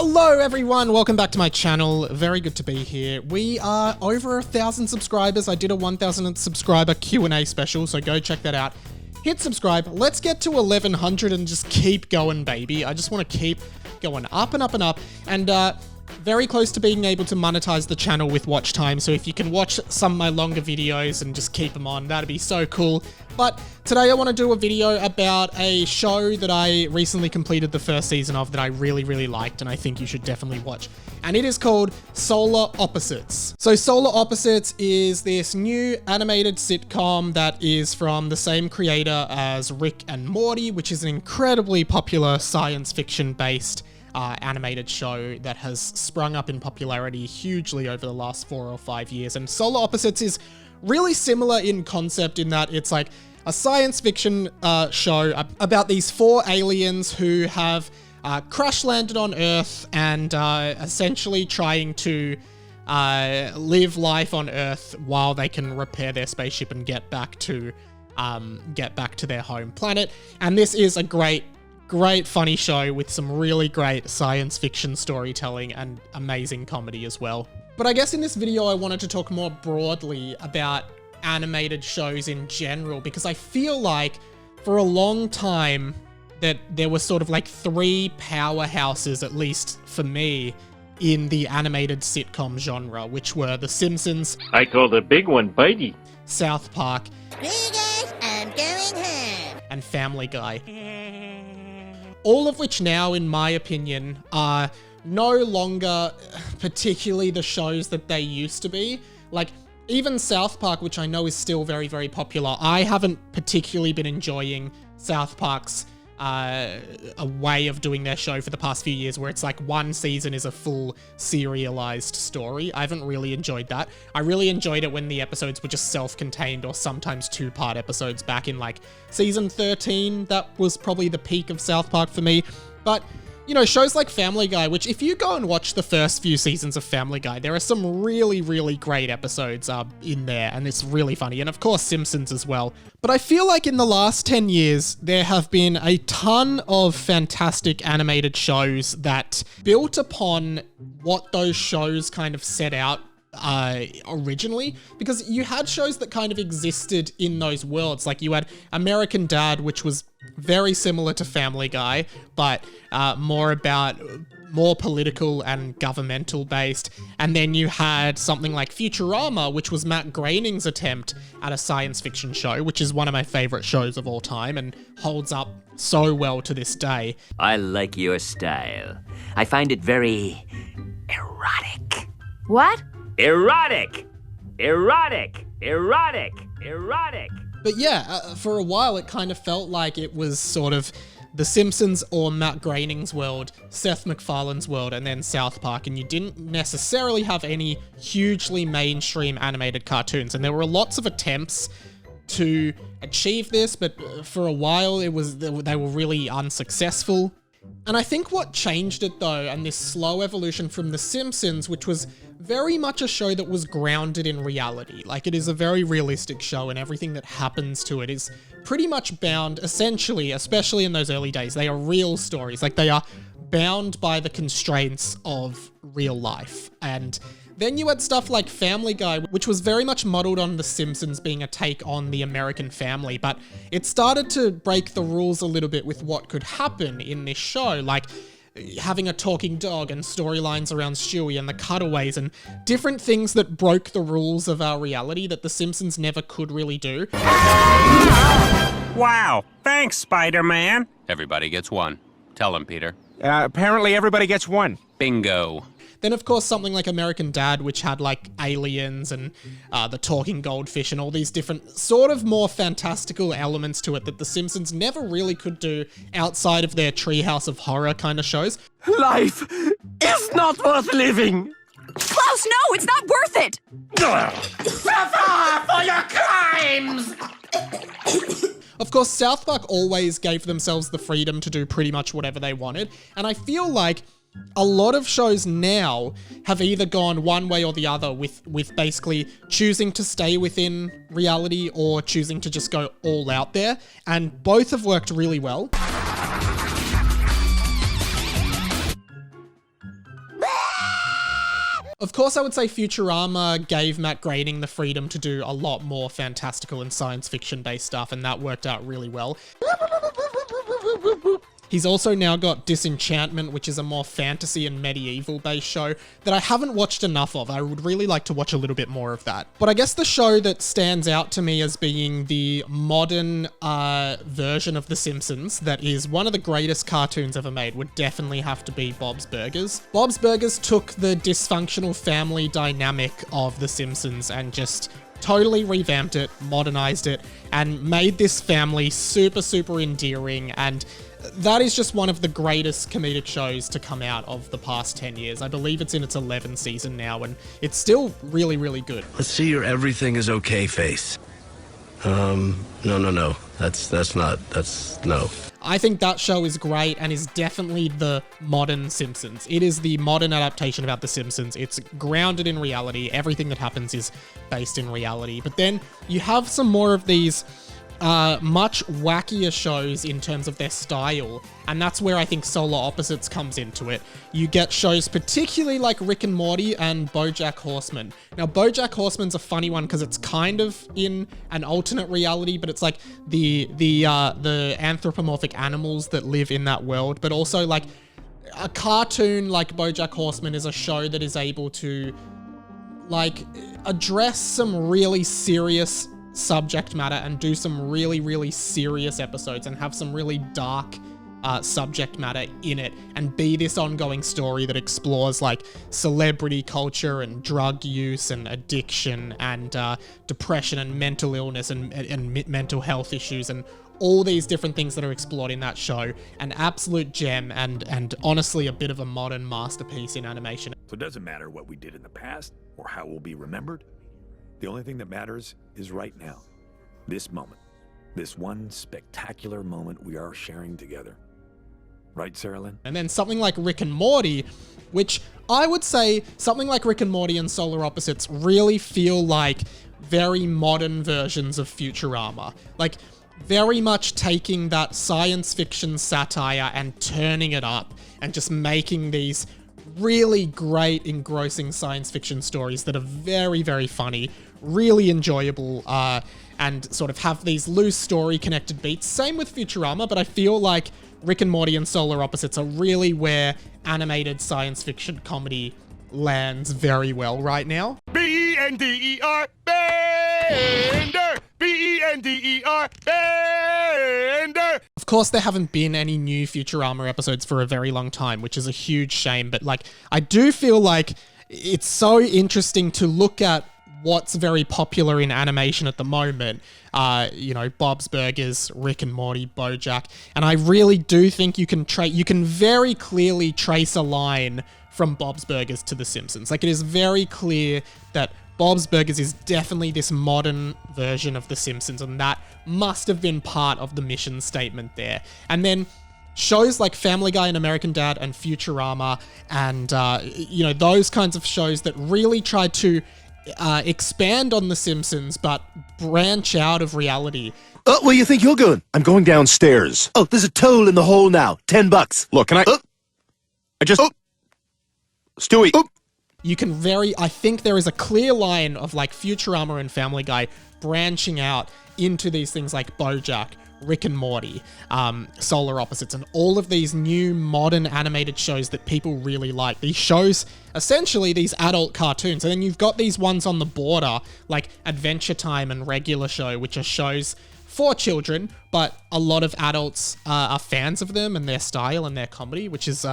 Hello everyone, welcome back to my channel. Very good to be here. We are over 1,000 subscribers. I did a 1,000 subscriber Q&A special, so go check that out. Hit subscribe. Let's get to 1,100 and just keep going, baby. I just want to keep going up and up and up. And very close to being able to monetize the channel with watch time. So if you can watch some of my longer videos and just keep them on, that'd be so cool. But today I want to do a video about a show that I recently completed the first season of that I really liked and I think you should definitely watch. And it is called Solar Opposites. So Solar Opposites is this new animated sitcom that is from the same creator as Rick and Morty, which is an incredibly popular science fiction based animated show that has sprung up in popularity hugely over the last 4 or 5 years. And Solar Opposites is really similar in concept in that it's like a science fiction show about these 4 aliens who have crash landed on Earth and essentially trying to live life on Earth while they can repair their spaceship and get back to their home planet. And this is a great funny show with some really great science fiction storytelling and amazing comedy as well. But I guess in this video I wanted to talk more broadly about animated shows in general, because I feel like for a long time that there were sort of like 3 powerhouses, at least for me, in the animated sitcom genre, which were The Simpsons. I call the big one Bitey. South Park. Hey guys, I'm going home. And Family Guy. All of which now, in my opinion, are no longer particularly the shows that they used to be. Like, even South Park, which I know is still very popular, I haven't particularly been enjoying South Park's a way of doing their show for the past few years, where it's like one season is a full serialized story. I haven't really enjoyed that. I really enjoyed it when the episodes were just self-contained or sometimes 2-part episodes back in like season 13. That was probably the peak of South Park for me. But you know, shows like Family Guy, which if you go and watch the first few seasons of Family Guy, there are some really great episodes in there, and it's really funny. And of course, Simpsons as well. But I feel like in the last 10 years, there have been a ton of fantastic animated shows that built upon what those shows kind of set out originally, because you had shows that kind of existed in those worlds. Like you had American Dad, which was very similar to Family Guy, but more political and governmental based. And then you had something like Futurama, which was Matt Groening's attempt at a science fiction show, which is one of my favorite shows of all time and holds up so well to this day. I like your style. I find it very erotic. What? Erotic! Erotic! But yeah, for a while it kind of felt like it was sort of The Simpsons or Matt Groening's world, Seth MacFarlane's world, and then South Park, and you didn't necessarily have any hugely mainstream animated cartoons. And there were lots of attempts to achieve this, but for a while they were really unsuccessful. And I think what changed it though, and this slow evolution from The Simpsons, which was very much a show that was grounded in reality. Like, it is a very realistic show and everything that happens to it is pretty much bound, essentially, especially in those early days, they are real stories. Like, they are bound by the constraints of real life. And then you had stuff like Family Guy, which was very much modeled on The Simpsons being a take on the American family, but it started to break the rules a little bit with what could happen in this show, like having a talking dog and storylines around Stewie and the cutaways and different things that broke the rules of our reality that The Simpsons never could really do. Wow, thanks, Spider-Man. Everybody gets one. Tell him, Peter. Apparently everybody gets one. Bingo. Then, of course, something like American Dad, which had, like, aliens and the talking goldfish and all these different sort of more fantastical elements to it that The Simpsons never really could do outside of their Treehouse of Horror kind of shows. Life is not worth living. Klaus, no, it's not worth it! Suffer for your crimes! Of course, South Park always gave themselves the freedom to do pretty much whatever they wanted, and I feel like a lot of shows now have either gone one way or the other with basically choosing to stay within reality or choosing to just go all out there, and both have worked really well. Of course, I would say Futurama gave Matt Groening the freedom to do a lot more fantastical and science fiction based stuff, and that worked out really well. He's also now got Disenchantment, which is a more fantasy and medieval-based show that I haven't watched enough of. I would really like to watch a little bit more of that. But I guess the show that stands out to me as being the modern version of The Simpsons, that is one of the greatest cartoons ever made, would definitely have to be Bob's Burgers. Bob's Burgers took the dysfunctional family dynamic of The Simpsons and just totally revamped it, modernized it, and made this family super, super endearing, and that is just one of the greatest comedic shows to come out of the past 10 years. I believe it's in its 11th season now, and it's still really, really good. Let's see your everything is okay face. No. No. I think that show is great and is definitely the modern Simpsons. It is the modern adaptation about The Simpsons. It's grounded in reality. Everything that happens is based in reality. But then you have some more of these much wackier shows in terms of their style, and that's where I think Solar Opposites comes into it. You get shows particularly like Rick and Morty and Bojack Horseman. Now, Bojack Horseman's a funny one because it's kind of in an alternate reality, but it's like the anthropomorphic animals that live in that world, but also like a cartoon like Bojack Horseman is a show that is able to like address some really serious subject matter and do some really, really serious episodes and have some really dark subject matter in it and be this ongoing story that explores like celebrity culture and drug use and addiction and depression and mental illness and mental health issues and all these different things that are explored in that show. An absolute gem and honestly a bit of a modern masterpiece in animation. So it doesn't matter what we did in the past or how we'll be remembered. The only thing that matters is right now, this moment, this one spectacular moment we are sharing together. Right, Sarah Lynn? And then something like Rick and Morty, which I would say something like Rick and Morty and Solar Opposites really feel like very modern versions of Futurama. Like very much taking that science fiction satire and turning it up and just making these really great, engrossing science fiction stories that are very, very funny, really enjoyable, and sort of have these loose story connected beats. Same with Futurama, but I feel like Rick and Morty and Solar Opposites are really where animated science fiction comedy lands very well right now. B-E-N-D-E-R, Bender! B-E-N-D-E-R, Bender! Of course, there haven't been any new Futurama episodes for a very long time, which is a huge shame, but like, I do feel like it's so interesting to look at what's very popular in animation at the moment. Bob's Burgers, Rick and Morty, Bojack, and I really do think you can very clearly trace a line from Bob's Burgers to The Simpsons. Like, it is very clear that Bob's Burgers is definitely this modern version of The Simpsons, and that must have been part of the mission statement there. And then shows like Family Guy and American Dad and Futurama and, those kinds of shows that really tried to expand on The Simpsons but branch out of reality. Oh, where you think you're going? I'm going downstairs. Oh, there's a toll in the hole now. $10. Look, can I... Stewie. I think there is a clear line of like Futurama and Family Guy branching out into these things like Bojack, Rick and Morty, Solar Opposites, and all of these new modern animated shows that people really like. These shows, essentially these adult cartoons. And then you've got these ones on the border, like Adventure Time and Regular Show, which are shows for children, but a lot of adults are fans of them and their style and their comedy, which is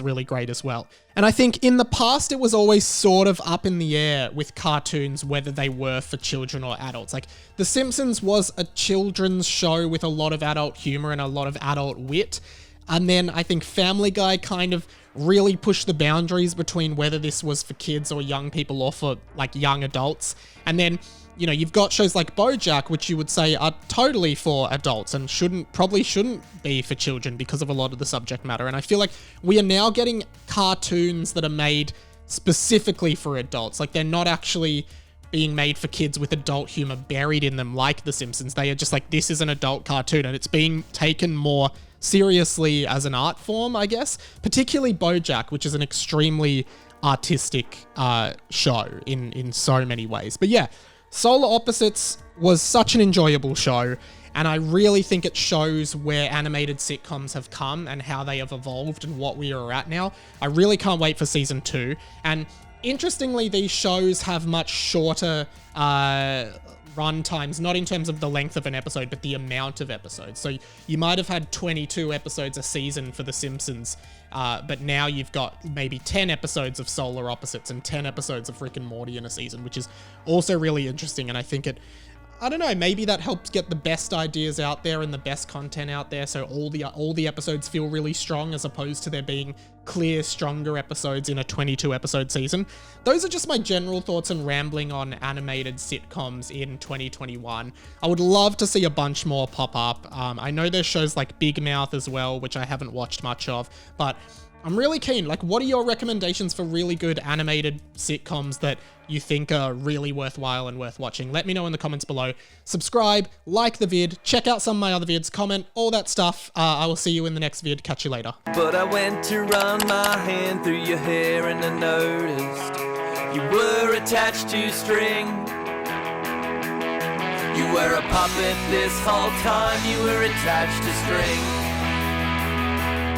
really great as well. And I think in the past, it was always sort of up in the air with cartoons, whether they were for children or adults. Like, The Simpsons was a children's show with a lot of adult humor and a lot of adult wit. And then I think Family Guy kind of really pushed the boundaries between whether this was for kids or young people or for like young adults. And then, you've got shows like Bojack, which you would say are totally for adults and probably shouldn't be for children because of a lot of the subject matter. And I feel like we are now getting cartoons that are made specifically for adults. Like, they're not actually being made for kids with adult humor buried in them like The Simpsons. They are just like, this is an adult cartoon and it's being taken more seriously as an art form, I guess. Particularly Bojack, which is an extremely artistic show in so many ways. But yeah, Solar Opposites was such an enjoyable show, and I really think it shows where animated sitcoms have come and how they have evolved and what we are at now. I really can't wait for season 2. And interestingly, these shows have much shorter run times, not in terms of the length of an episode, but the amount of episodes. So you might have had 22 episodes a season for The Simpsons, but now you've got maybe 10 episodes of Solar Opposites and 10 episodes of Rick and Morty in a season, which is also really interesting. And I think I don't know, maybe that helps get the best ideas out there and the best content out there, so all the episodes feel really strong, as opposed to there being clear, stronger episodes in a 22 episode season. Those are just my general thoughts and rambling on animated sitcoms in 2021. I would love to see a bunch more pop up. I know there's shows like Big Mouth as well, which I haven't watched much of, but I'm really keen. Like, what are your recommendations for really good animated sitcoms that you think are really worthwhile and worth watching? Let me know in the comments below. Subscribe, like the vid, check out some of my other vids, comment, all that stuff. I will see you in the next vid. Catch you later. But I went to run my hand through your hair and I noticed you were attached to string. You were a puppet this whole time, you were attached to string.